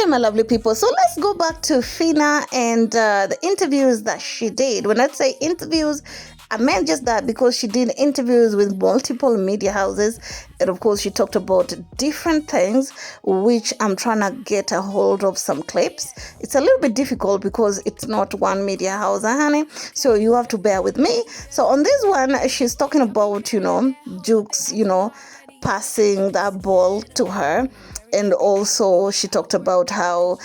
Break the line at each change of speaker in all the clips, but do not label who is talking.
Okay, my lovely people. So let's go back to PHINA and the interviews that she did. When I say interviews, I meant just that because she did interviews with multiple media houses. And of course, she talked about different things, which I'm trying to get a hold of some clips. It's a little bit difficult because it's not one media house, honey. So you have to bear with me. So on this one, she's talking about, Jukes, passing that ball to her. And also she talked about how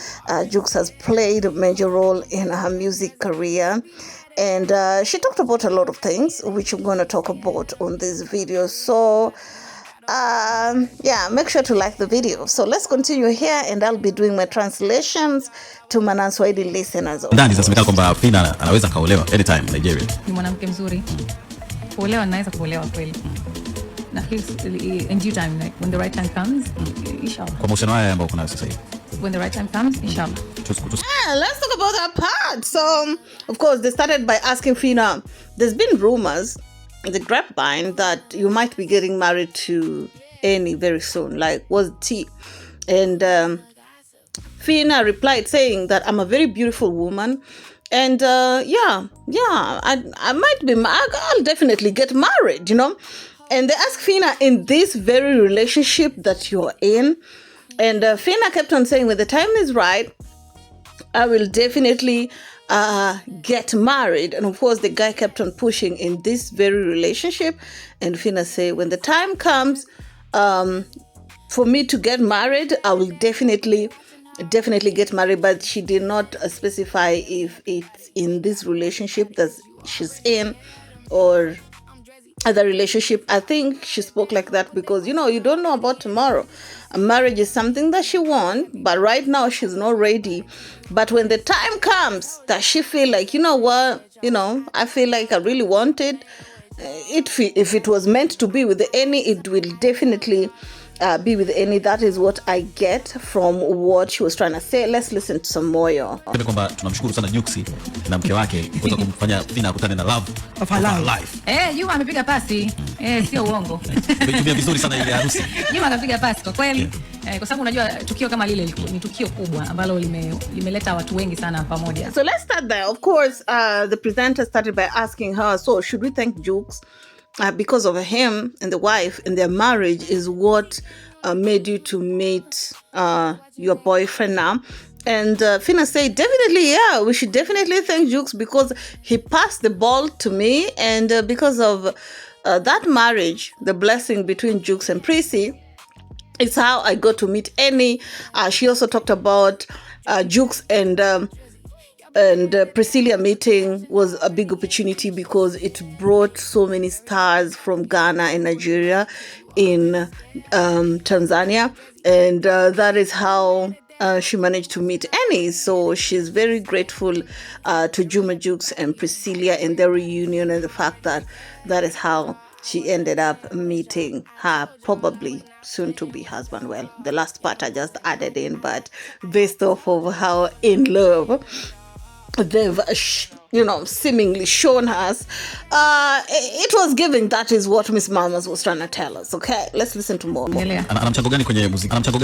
Jukes has played a major role in her music career. And she talked about a lot of things, which I'm going to talk about on this video. So, make sure to like the video. So let's continue here, and I'll be doing my translations to Swahili listeners.
Ndani zasemekana kwamba PHINA anaweza kaolewa anytime Nigeria.
Ni mwanamke mzuri. Kuolewa anaweza kuolewa kweli. Na in due time, like when the right time comes, inshallah.
Kwa mahusiano haya ambayo kuna sasa hivi.
When the right time comes, inshallah.
Let's talk about that part. So, of course, they started by asking PHINA, there's been rumors, the grapevine, that you might be getting married to ENI very soon. Like, what's the tea? And PHINA replied saying that I'm a very beautiful woman. And I might be, I'll definitely get married, And they asked PHINA, in this very relationship that you're in, and PHINA kept on saying, when the time is right, I will definitely get married. And of course, the guy kept on pushing in this very relationship. And PHINA said, when the time comes for me to get married, I will definitely get married. But she did not specify if it's in this relationship that she's in or other relationship. I think she spoke like that because, you don't know about tomorrow. A marriage is something that she wants, but right now she's not ready. But when the time comes that she feel like, I feel like I really want it. If it was meant to be with ENI, it will definitely be with ENI. That is what I get from what she was trying to say. Let's listen to some more.
Kwamba tunamshukuru sana Jukes na mke wake kwa kumfanya PHINA akutane na love of her life.
Yuma amepiga pasi. Sio uongo.
Tumetumia vizuri sana ile harusi.
Yuma akapiga pasi kwa kweli. Kwa sababu unajua tukio kama lile ni tukio kubwa ambalo limeleta watu wengi sana pamoja.
So let's start there. Of course, the presenter started by asking her, so should we thank Jukes? Because of him and the wife and their marriage is what made you to meet your boyfriend now. And PHINA said, definitely, yeah, we should definitely thank Jukes because he passed the ball to me. And because of that marriage, the blessing between Jukes and Prissy, it's how I got to meet ENI. She also talked about Jukes and Priscilla meeting was a big opportunity because it brought so many stars from Ghana and Nigeria in Tanzania. And that is how she managed to meet ENI. So she's very grateful to Juma Jukes and Priscilla and their reunion and the fact that is how she ended up meeting her probably soon-to-be husband. Well, the last part I just added in, but based off of how in love they've seemingly shown us, it was giving. That is what Miss Mamas was trying to tell us. Okay, let's listen to more.
Ana mchango gani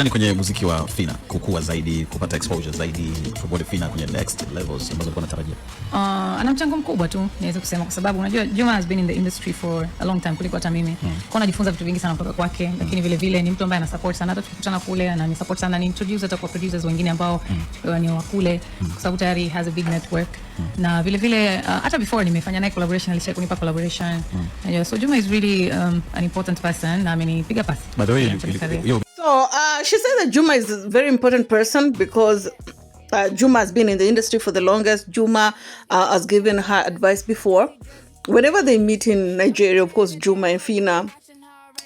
kwenye muziki wa PHINA kukua zaidi, kupata exposure zaidi, kupata PHINA kwenye next levels ambazo kwa natarajia?
Ana mchango mkubwa tu naweza kusema, kwa sababu unajua Juma has been in the industry for a long time kuliko hata mimi. Kwa najifunza vitu vingi sana kutoka kwake, lakini vile vile ni mtu ambaye ana support sana, hata tukikutana kule na ni support sana, ni introduce hata kwa producers wengine ambao ni wa kule, kwa sababu tayari has a big network. Na vile vile hata before nimefanya naye collaboration, alisha kunipa collaboration. So Juma is really an important person na amenipiga pasi.
By the way,
so she said that Juma is a very important person because Juma has been in the industry for the longest. Juma has given her advice before. Whenever they meet in Nigeria, of course, Juma and PHINA,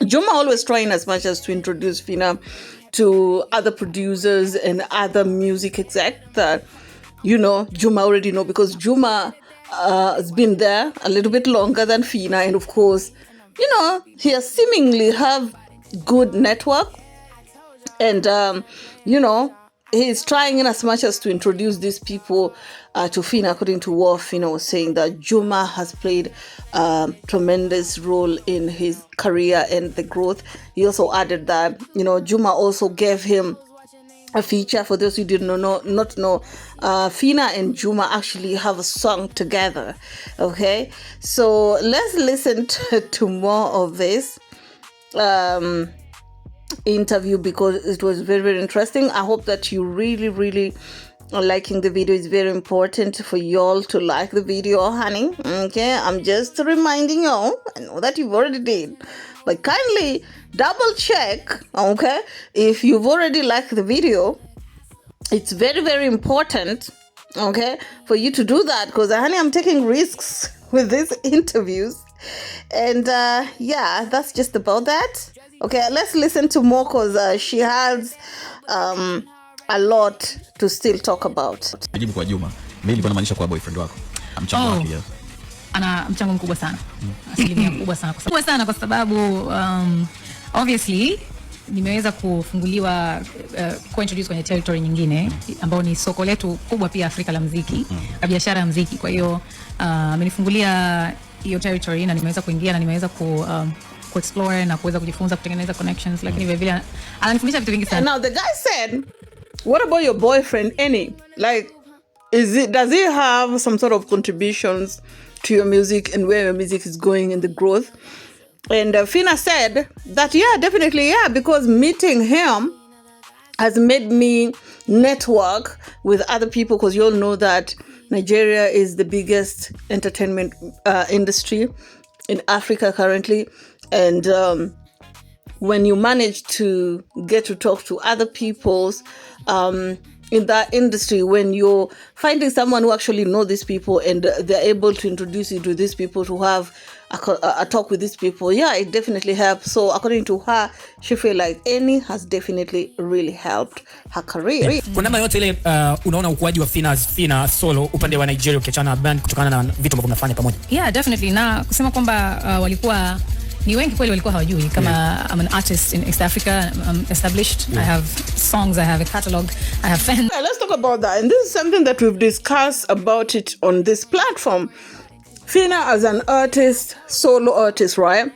Juma always trying as much as to introduce PHINA to other producers and other music execs that, Juma already know, because Juma has been there a little bit longer than PHINA. And of course, he has seemingly have good network. And, he's trying in as much as to introduce these people to PHINA, according to what PHINA was saying, that Juma has played a tremendous role in his career and the growth. He also added that, Juma also gave him a feature. For those who did not know, PHINA and Juma actually have a song together. Okay, so let's listen to more of this interview because it was very, very interesting. I hope that you really are liking the video. It's very important for y'all to like the video, honey. Okay, I'm just reminding y'all. I know that you've already did, but kindly double check, okay, if you've already liked the video. It's very, very important, okay, for you to do that, because honey, I'm taking risks with these interviews. And yeah, that's just about that. Okay, let's listen to more because she has a lot to still talk about.
Jibu kwa Juma, mimi nilikuwa namaanisha kwa boyfriend wako. Mchango wake ya.
Ana mchango mkubwa sana. Asilimia kubwa sana kwa sababu obviously nimeweza kufunguliwa kuintroduce kwenye territory nyingine ambao ni soko letu kubwa pia Afrika la muziki, na biashara ya muziki. Kwa hiyo amenifungulia hiyo territory na nimeweza kuingia na nimeweza explore na kuweza kujifunza kutengeneza connections, lakini vile vile ananifundisha vitu vingi sana.
Now the guy said, what about your boyfriend ENI? Like, does he have some sort of contributions to your music and where your music is going in the growth? And PHINA said that, yeah, definitely, yeah, because meeting him has made me network with other people, because you all know that Nigeria is the biggest entertainment industry in Africa currently. And when you manage to get to talk to other people's in that industry, when you're finding someone who actually know these people and they're able to introduce you to these people, to have a talk with these people, yeah, it definitely helps. So according to her, she feel like ENI has definitely really helped her career.
Kwa namna yote ile unaona ukuaji wa PHINA solo upande wa Nigeria ukiachana band kutokana na vitu ambavyo mnafanya pamoja?
Yeah, definitely. Na kusema kwamba walikuwa ni wengi kweli walikuwa hawajui kama I'm an artist in East Africa. I'm established. I have songs, I have a catalog, I have fans.
Yeah, let's talk about that. And this is something that we've discussed about it on this platform. PHINA as an artist, solo artist, right?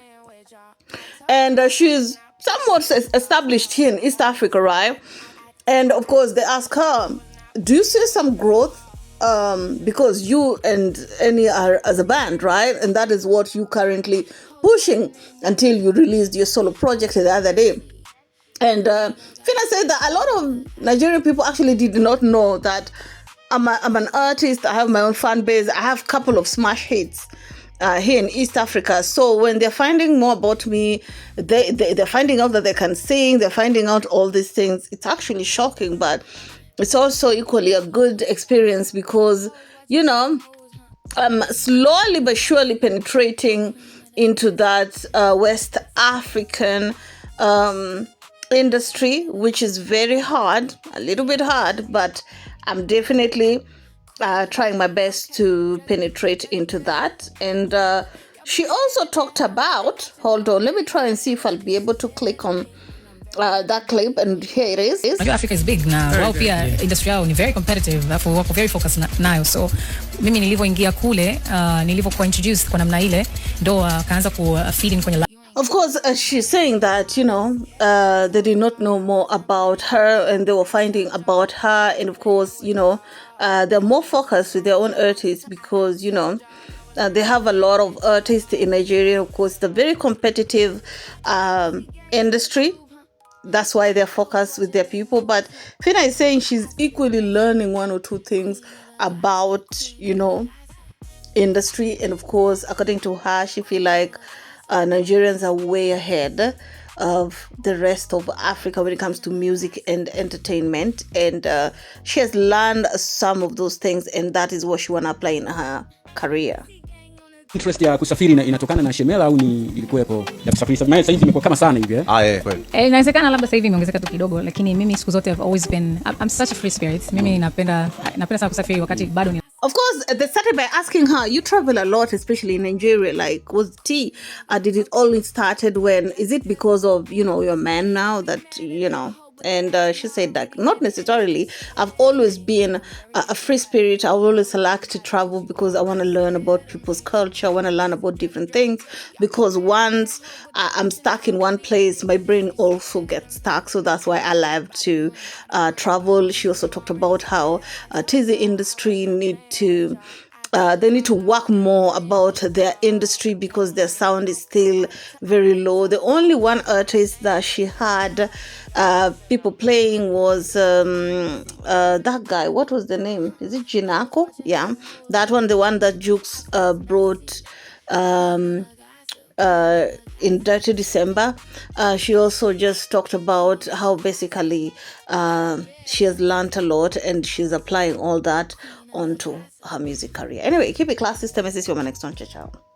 And she's somewhat established here in East Africa, right? And of course, they ask her, do you see some growth? Because you and ENI are as a band, right? And that is what you currently pushing until you released your solo project the other day. And PHINA said that a lot of Nigerian people actually did not know that I'm an artist. I have my own fan base. I have a couple of smash hits here in East Africa. So when they're finding more about me, they're finding out that they can sing. They're finding out all these things. It's actually shocking, but it's also equally a good experience because, you know, I'm slowly but surely penetrating into that West African industry, which is very hard, a little bit hard, but I'm definitely trying my best to penetrate into that. And she also talked about, hold on, let me try and see if I'll be able to click on that clip, and here it is.
Africa is big now. Wao pia industry yao ni very competitive, wako very focused nayo. So mimi nilivyoingia kule, nilivyokuwa introduced kwa namna ile, ndo kaanza ku feed in kwenye.
Of course, she's saying that, you know, they did not know more about her and they were finding about her. And of course, you know, they're more focused with their own artists because, you know, they have a lot of artists in Nigeria. Of course, it's a very competitive industry. That's why they're focused with their people. But PHINA is saying she's equally learning one or two things about, you know, industry. And of course, according to her, she feel like Nigerians are way ahead of the rest of Africa when it comes to music and entertainment. And she has learned some of those things, and that is what she want to apply in her career.
Interest ya kusafiri inatokana na Shemela au ni ilikuwepo ya kusafiri? Sasa hivi imekuwa kama sana hivi
kweli.
Inawezekana labda sasa hivi imeongezeka tu kidogo, lakini mimi siku zote I've always been, I'm such a free spirit. Mimi napenda sana kusafiri wakati bado ni.
Of course, they started by asking her, you travel a lot, especially in Nigeria, like, did it only started when, is it because of, you know, your man now that, you know, And she said that not necessarily. I've always been a free spirit. I always like to travel because I want to learn about people's culture. I want to learn about different things, because once I'm stuck in one place, my brain also gets stuck. So that's why I love to travel. She also talked about how TV industry they need to work more about their industry because their sound is still very low. The only one artist that she had people playing was that guy. What was the name? Is it Jinako? Yeah, that one, the one that Jukes brought in Dirty December. She also just talked about how basically she has learned a lot and she's applying all that onto her music career. Anyway, keep it classy. Stay messy. See you on my next one. Ciao, ciao.